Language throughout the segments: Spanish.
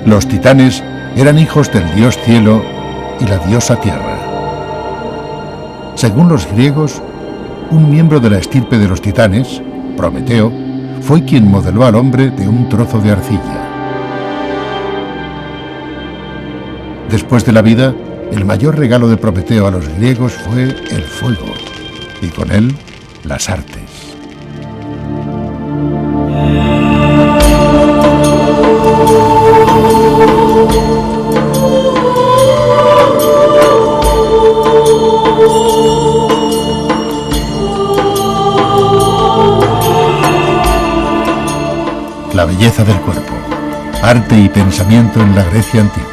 Los titanes eran hijos del dios cielo y la diosa tierra. Según los griegos, un miembro de la estirpe de los titanes, Prometeo, fue quien modeló al hombre de un trozo de arcilla. Después de la vida, el mayor regalo de Prometeo a los griegos fue el fuego, y con él las artes. La belleza del cuerpo, arte y pensamiento en la Grecia antigua.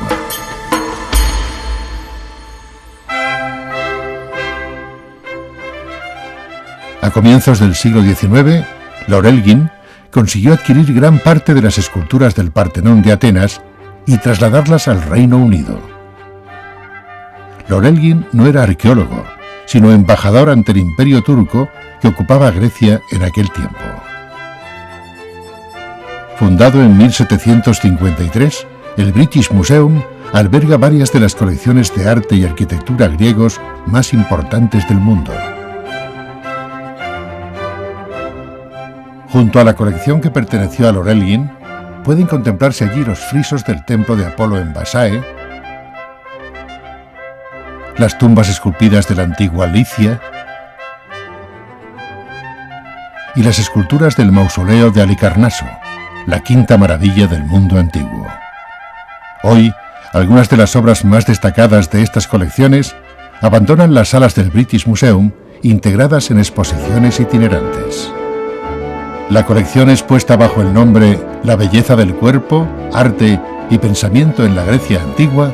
A comienzos del siglo XIX, Lord Elgin consiguió adquirir gran parte de las esculturas del Partenón de Atenas y trasladarlas al Reino Unido. Lord Elgin no era arqueólogo, sino embajador ante el Imperio turco que ocupaba Grecia en aquel tiempo. Fundado en 1753, el British Museum alberga varias de las colecciones de arte y arquitectura griegos más importantes del mundo. Junto a la colección que perteneció a Lord Elgin, pueden contemplarse allí los frisos del templo de Apolo en Basae, las tumbas esculpidas de la antigua Licia y las esculturas del mausoleo de Halicarnaso, la quinta maravilla del mundo antiguo. Hoy, algunas de las obras más destacadas de estas colecciones abandonan las salas del British Museum, integradas en exposiciones itinerantes. La colección, expuesta bajo el nombre La belleza del cuerpo, arte y pensamiento en la Grecia antigua,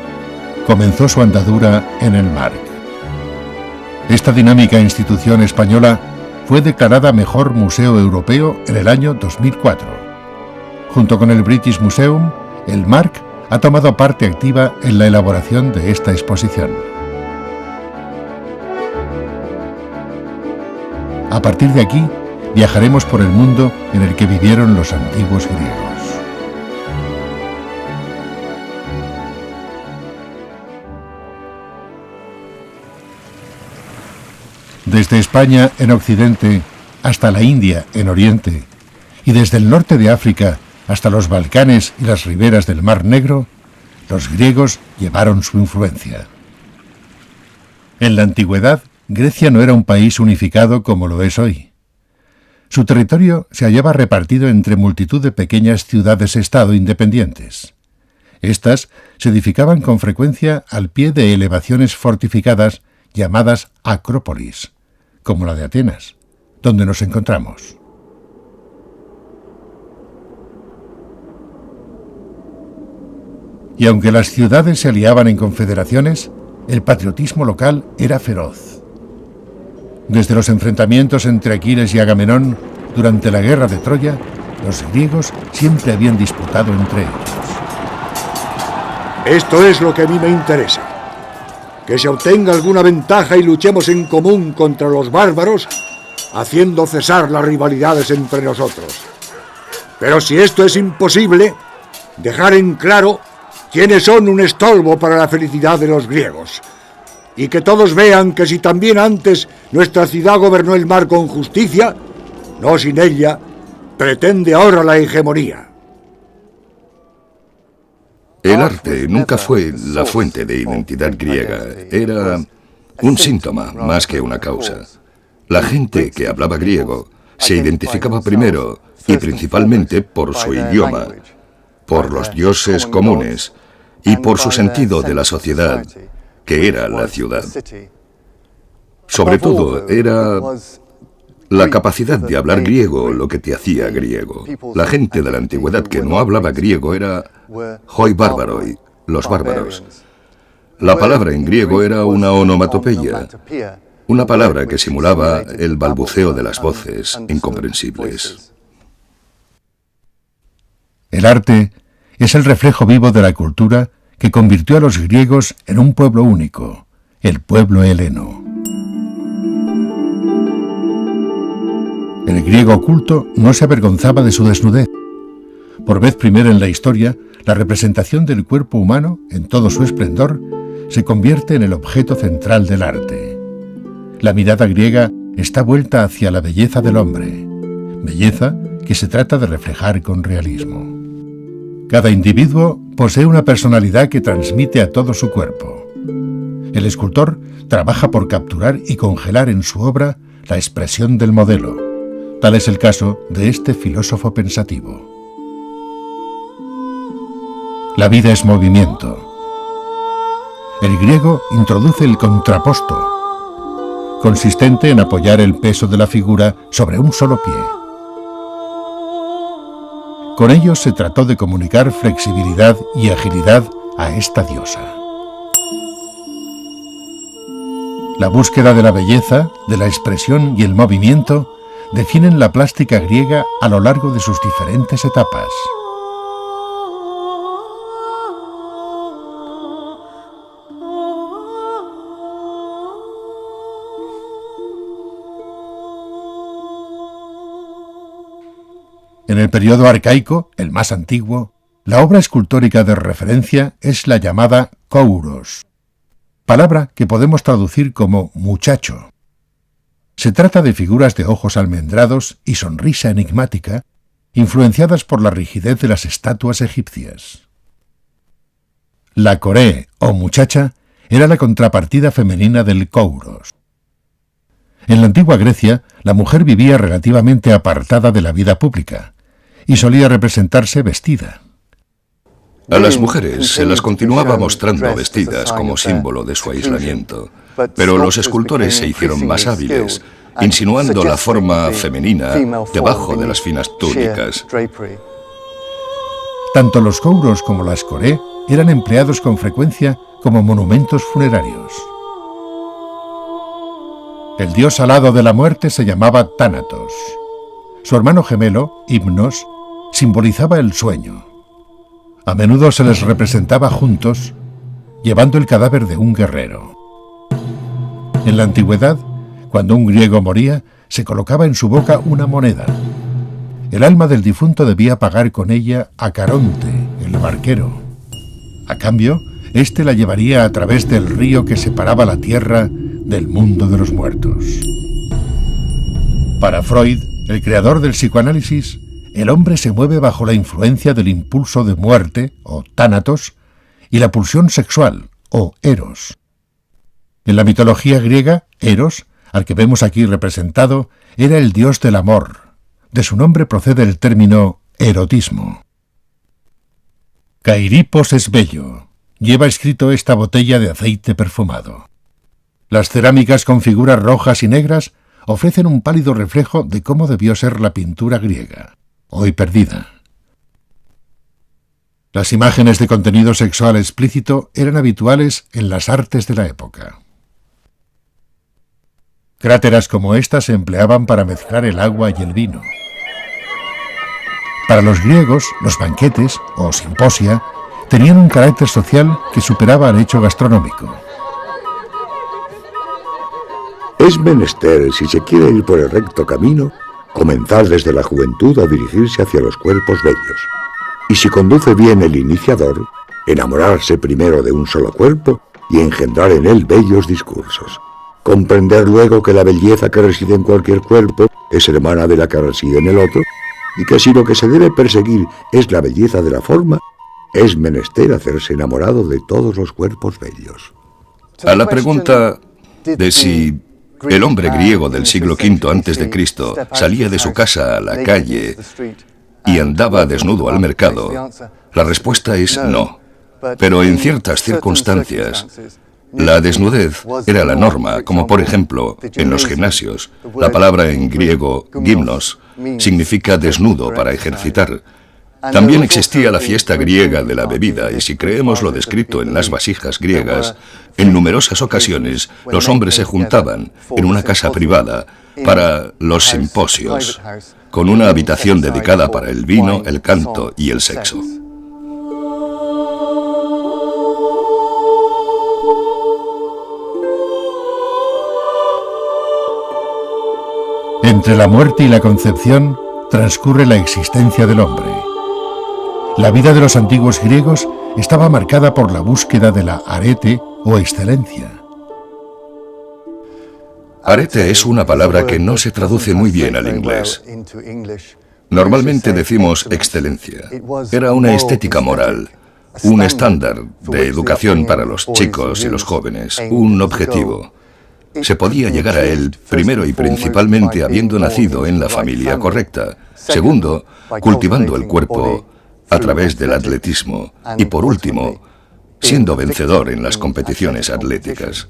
comenzó su andadura en el MARC. Esta dinámica institución española fue declarada Mejor Museo Europeo en el año 2004. Junto con el British Museum, el MARC ha tomado parte activa en la elaboración de esta exposición. A partir de aquí, viajaremos por el mundo en el que vivieron los antiguos griegos. Desde España en Occidente hasta la India en Oriente, y desde el norte de África hasta los Balcanes y las riberas del Mar Negro, los griegos llevaron su influencia. En la antigüedad, Grecia no era un país unificado como lo es hoy. Su territorio se hallaba repartido entre multitud de pequeñas ciudades-estado independientes. Estas se edificaban con frecuencia al pie de elevaciones fortificadas llamadas acrópolis, como la de Atenas, donde nos encontramos. Y aunque las ciudades se aliaban en confederaciones, el patriotismo local era feroz. Desde los enfrentamientos entre Aquiles y Agamenón durante la guerra de Troya, los griegos siempre habían disputado entre ellos. Esto es lo que a mí me interesa. Que se obtenga alguna ventaja y luchemos en común contra los bárbaros, haciendo cesar las rivalidades entre nosotros. Pero si esto es imposible, dejar en claro quiénes son un estorbo para la felicidad de los griegos. Y que todos vean que si también antes nuestra ciudad gobernó el mar con justicia, no sin ella, pretende ahora la hegemonía. El arte nunca fue la fuente de identidad griega, era un síntoma más que una causa. La gente que hablaba griego se identificaba primero y principalmente por su idioma, por los dioses comunes y por su sentido de la sociedad, que era la ciudad. Sobre todo, era la capacidad de hablar griego lo que te hacía griego. La gente de la antigüedad que no hablaba griego era hoi bárbaroi, los bárbaros. La palabra en griego era una onomatopeya, una palabra que simulaba el balbuceo de las voces incomprensibles. El arte es el reflejo vivo de la cultura que convirtió a los griegos en un pueblo único, el pueblo heleno. El griego culto no se avergonzaba de su desnudez. Por vez primera en la historia, la representación del cuerpo humano, en todo su esplendor, se convierte en el objeto central del arte. La mirada griega está vuelta hacia la belleza del hombre, belleza que se trata de reflejar con realismo. Cada individuo posee una personalidad que transmite a todo su cuerpo. El escultor trabaja por capturar y congelar en su obra la expresión del modelo. Tal es el caso de este filósofo pensativo. La vida es movimiento. El griego introduce el contraposto, consistente en apoyar el peso de la figura sobre un solo pie. Con ello se trató de comunicar flexibilidad y agilidad a esta diosa. La búsqueda de la belleza, de la expresión y el movimiento definen la plástica griega a lo largo de sus diferentes etapas. En el periodo arcaico, el más antiguo, la obra escultórica de referencia es la llamada kouros, palabra que podemos traducir como muchacho. Se trata de figuras de ojos almendrados y sonrisa enigmática, influenciadas por la rigidez de las estatuas egipcias. La coré o muchacha era la contrapartida femenina del kouros. En la antigua Grecia, la mujer vivía relativamente apartada de la vida pública y solía representarse vestida. A las mujeres se las continuaba mostrando vestidas como símbolo de su aislamiento, pero los escultores se hicieron más hábiles, insinuando la forma femenina debajo de las finas túnicas. Tanto los kouros como las coré eran empleados con frecuencia como monumentos funerarios. El dios alado de la muerte se llamaba Tánatos. Su hermano gemelo, Himnos, simbolizaba el sueño. A menudo se les representaba juntos, llevando el cadáver de un guerrero. En la antigüedad, cuando un griego moría, se colocaba en su boca una moneda. El alma del difunto debía pagar con ella a Caronte, el barquero. A cambio, éste la llevaría a través del río que separaba la tierra del mundo de los muertos. Para Freud, el creador del psicoanálisis, el hombre se mueve bajo la influencia del impulso de muerte, o tánatos, y la pulsión sexual, o eros. En la mitología griega, Eros, al que vemos aquí representado, era el dios del amor. De su nombre procede el término erotismo. Cairipos es bello. Lleva escrito esta botella de aceite perfumado. Las cerámicas con figuras rojas y negras ofrecen un pálido reflejo de cómo debió ser la pintura griega, hoy perdida. Las imágenes de contenido sexual explícito eran habituales en las artes de la época. Cráteras como esta se empleaban para mezclar el agua y el vino. Para los griegos, los banquetes, o simposia, tenían un carácter social que superaba al hecho gastronómico. Es menester, si se quiere ir por el recto camino, comenzar desde la juventud a dirigirse hacia los cuerpos bellos. Y si conduce bien el iniciador, enamorarse primero de un solo cuerpo y engendrar en él bellos discursos. Comprender luego que la belleza que reside en cualquier cuerpo es hermana de la que reside en el otro, y que si lo que se debe perseguir es la belleza de la forma, es menester hacerse enamorado de todos los cuerpos bellos. A la pregunta de si el hombre griego del siglo V a.C. salía de su casa a la calle y andaba desnudo al mercado, la respuesta es no. Pero en ciertas circunstancias, la desnudez era la norma, como por ejemplo en los gimnasios. La palabra en griego gimnos significa desnudo para ejercitar. También existía la fiesta griega de la bebida, y si creemos lo descrito en las vasijas griegas, en numerosas ocasiones los hombres se juntaban en una casa privada para los simposios, con una habitación dedicada para el vino, el canto y el sexo. Entre la muerte y la concepción transcurre la existencia del hombre. La vida de los antiguos griegos estaba marcada por la búsqueda de la arete o excelencia. Arete es una palabra que no se traduce muy bien al inglés. Normalmente decimos excelencia. Era una estética moral, un estándar de educación para los chicos y los jóvenes, un objetivo. Se podía llegar a él primero y principalmente habiendo nacido en la familia correcta. Segundo, cultivando el cuerpo a través del atletismo. Y por último, siendo vencedor en las competiciones atléticas.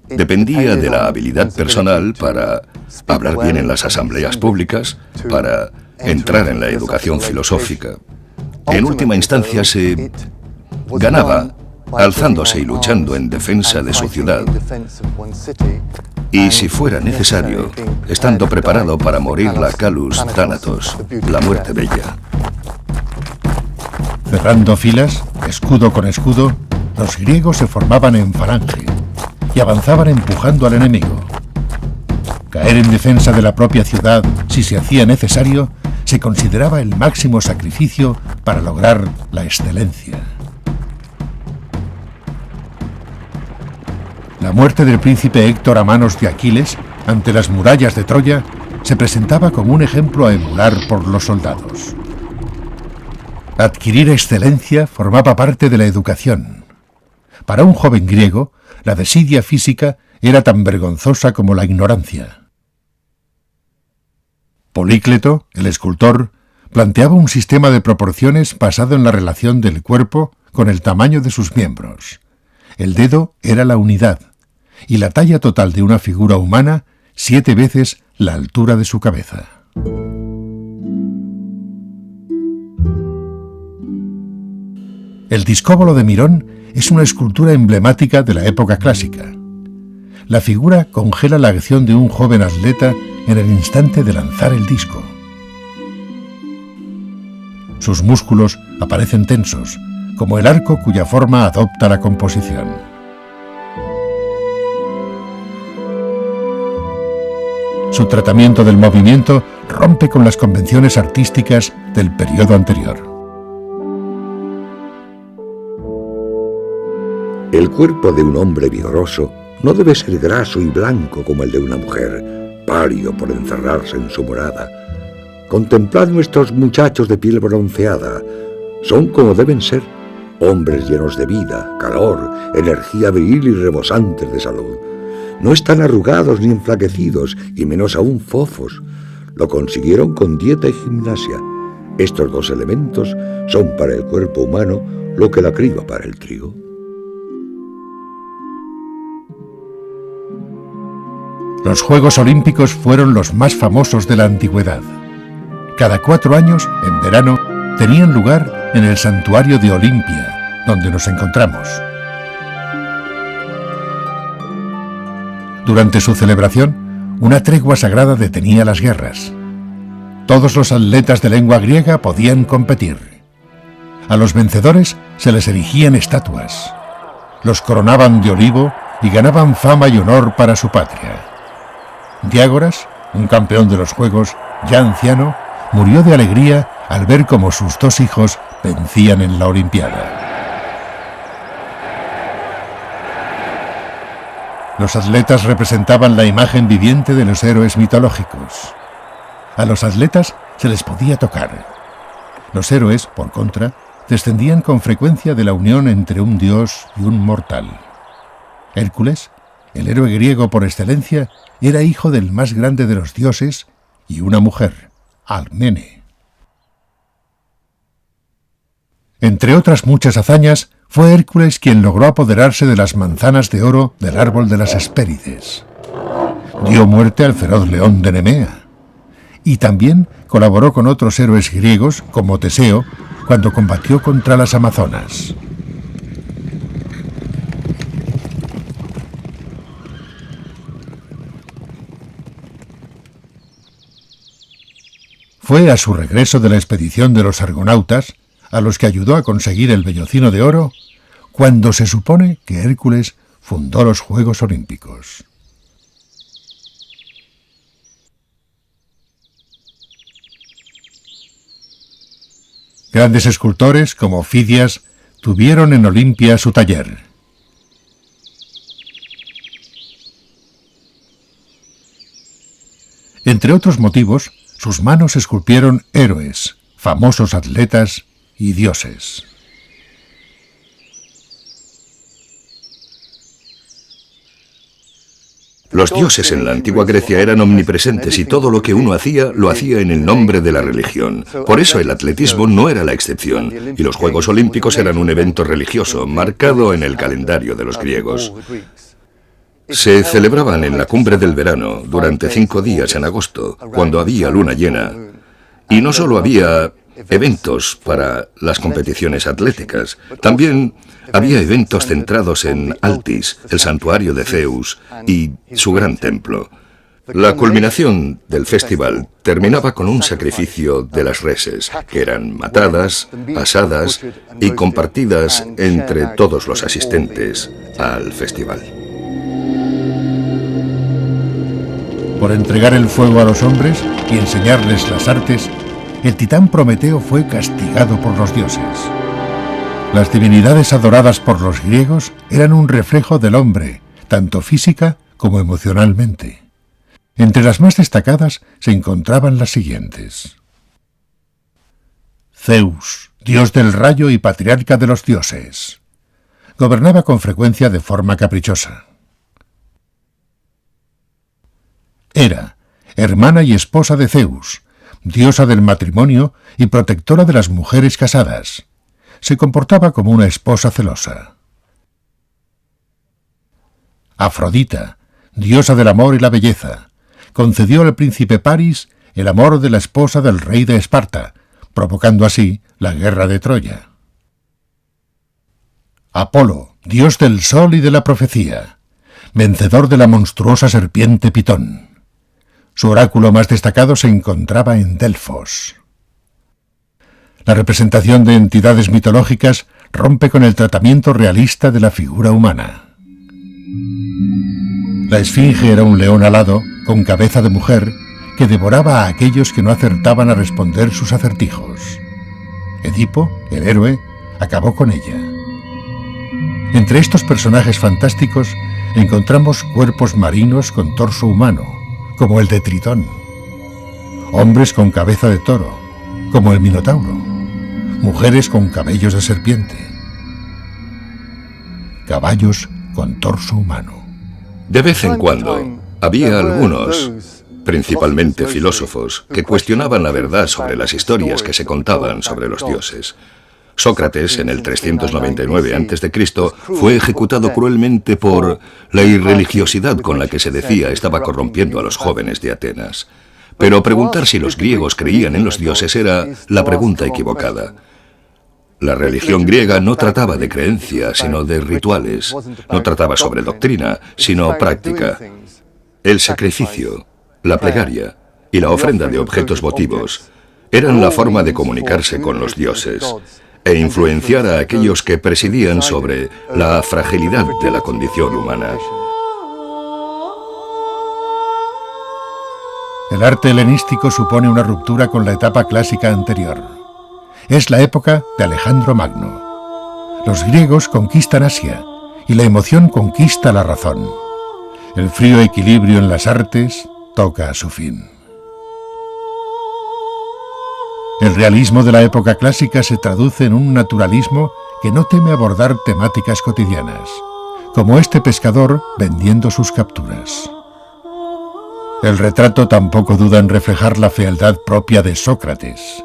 Dependía de la habilidad personal para hablar bien en las asambleas públicas, para entrar en la educación filosófica. En última instancia se ganaba alzándose y luchando en defensa de su ciudad. Y si fuera necesario, estando preparado para morir la Calus Thanatos, la muerte bella. Cerrando filas, escudo con escudo, los griegos se formaban en falange y avanzaban empujando al enemigo. Caer en defensa de la propia ciudad, si se hacía necesario, se consideraba el máximo sacrificio para lograr la excelencia. La muerte del príncipe Héctor a manos de Aquiles, ante las murallas de Troya, se presentaba como un ejemplo a emular por los soldados. Adquirir excelencia formaba parte de la educación. Para un joven griego, la desidia física era tan vergonzosa como la ignorancia. Polícleto, el escultor, planteaba un sistema de proporciones basado en la relación del cuerpo con el tamaño de sus miembros. El dedo era la unidad, y la talla total de una figura humana 7 veces la altura de su cabeza. El discóbolo de Mirón es una escultura emblemática de la época clásica. La figura congela la acción de un joven atleta en el instante de lanzar el disco. Sus músculos aparecen tensos, como el arco cuya forma adopta la composición. Su tratamiento del movimiento rompe con las convenciones artísticas del periodo anterior. El cuerpo de un hombre vigoroso no debe ser graso y blanco como el de una mujer, pálido por encerrarse en su morada. Contemplad nuestros muchachos de piel bronceada. Son como deben ser, hombres llenos de vida, calor, energía viril y rebosantes de salud. No están arrugados ni enflaquecidos, y menos aún fofos. Lo consiguieron con dieta y gimnasia. Estos dos elementos son para el cuerpo humano lo que la criba para el trigo. Los Juegos Olímpicos fueron los más famosos de la antigüedad. Cada 4 años, en verano, tenían lugar en el santuario de Olimpia, donde nos encontramos. Durante su celebración, una tregua sagrada detenía las guerras. Todos los atletas de lengua griega podían competir. A los vencedores se les erigían estatuas. Los coronaban de olivo y ganaban fama y honor para su patria. Diágoras, un campeón de los Juegos, ya anciano, murió de alegría al ver cómo sus 2 hijos vencían en la Olimpiada. Los atletas representaban la imagen viviente de los héroes mitológicos. A los atletas se les podía tocar. Los héroes, por contra, descendían con frecuencia de la unión entre un dios y un mortal. Hércules, el héroe griego por excelencia, era hijo del más grande de los dioses y una mujer, Alcmene. Entre otras muchas hazañas, fue Hércules quien logró apoderarse de las manzanas de oro del árbol de las Hespérides. Dio muerte al feroz león de Nemea. Y también colaboró con otros héroes griegos, como Teseo, cuando combatió contra las Amazonas. Fue a su regreso de la expedición de los argonautas, a los que ayudó a conseguir el vellocino de oro, cuando se supone que Hércules fundó los Juegos Olímpicos. Grandes escultores como Fidias tuvieron en Olimpia su taller. Entre otros motivos, sus manos esculpieron héroes, famosos atletas y dioses. Los dioses en la antigua Grecia eran omnipresentes y todo lo que uno hacía, lo hacía en el nombre de la religión. Por eso el atletismo no era la excepción, y los Juegos Olímpicos eran un evento religioso, marcado en el calendario de los griegos. Se celebraban en la cumbre del verano, durante 5 días en agosto, cuando había luna llena. Y no solo había eventos para las competiciones atléticas, también había eventos centrados en Altis, el santuario de Zeus, y su gran templo. La culminación del festival terminaba con un sacrificio de las reses, que eran matadas, asadas y compartidas entre todos los asistentes al festival. Por entregar el fuego a los hombres y enseñarles las artes, el titán Prometeo fue castigado por los dioses. Las divinidades adoradas por los griegos eran un reflejo del hombre, tanto física como emocionalmente. Entre las más destacadas se encontraban las siguientes. Zeus, dios del rayo y patriarca de los dioses. Gobernaba con frecuencia de forma caprichosa. Hera, hermana y esposa de Zeus, diosa del matrimonio y protectora de las mujeres casadas. Se comportaba como una esposa celosa. Afrodita, diosa del amor y la belleza, concedió al príncipe Paris el amor de la esposa del rey de Esparta, provocando así la guerra de Troya. Apolo, dios del sol y de la profecía, vencedor de la monstruosa serpiente Pitón. Su oráculo más destacado se encontraba en Delfos. La representación de entidades mitológicas rompe con el tratamiento realista de la figura humana. La esfinge era un león alado, con cabeza de mujer, que devoraba a aquellos que no acertaban a responder sus acertijos. Edipo, el héroe, acabó con ella. Entre estos personajes fantásticos encontramos cuerpos marinos con torso humano, como el de Tritón, hombres con cabeza de toro, como el Minotauro, mujeres con cabellos de serpiente, caballos con torso humano. De vez en cuando había algunos, principalmente filósofos, que cuestionaban la verdad sobre las historias que se contaban sobre los dioses. Sócrates, en el 399 a.C., fue ejecutado cruelmente por la irreligiosidad con la que se decía estaba corrompiendo a los jóvenes de Atenas. Pero preguntar si los griegos creían en los dioses era la pregunta equivocada. La religión griega no trataba de creencia, sino de rituales. No trataba sobre doctrina, sino práctica. El sacrificio, la plegaria y la ofrenda de objetos votivos eran la forma de comunicarse con los dioses e influenciar a aquellos que presidían sobre la fragilidad de la condición humana. El arte helenístico supone una ruptura con la etapa clásica anterior. Es la época de Alejandro Magno. Los griegos conquistan Asia y la emoción conquista la razón. El frío equilibrio en las artes toca a su fin. El realismo de la época clásica se traduce en un naturalismo que no teme abordar temáticas cotidianas, como este pescador vendiendo sus capturas. El retrato tampoco duda en reflejar la fealdad propia de Sócrates.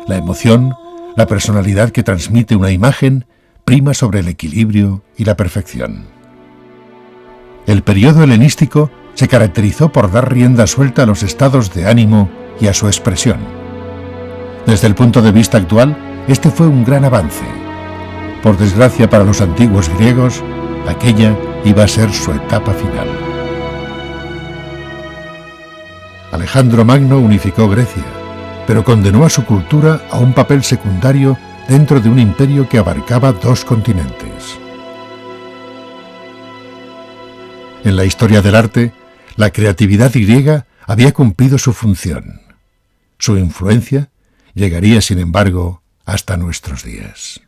La emoción, la personalidad que transmite una imagen, prima sobre el equilibrio y la perfección. El periodo helenístico se caracterizó por dar rienda suelta a los estados de ánimo y a su expresión. Desde el punto de vista actual, este fue un gran avance. Por desgracia para los antiguos griegos, aquella iba a ser su etapa final. Alejandro Magno unificó Grecia, pero condenó a su cultura a un papel secundario dentro de un imperio que abarcaba 2 continentes. En la historia del arte, la creatividad griega había cumplido su función. Su influencia llegaría, sin embargo, hasta nuestros días.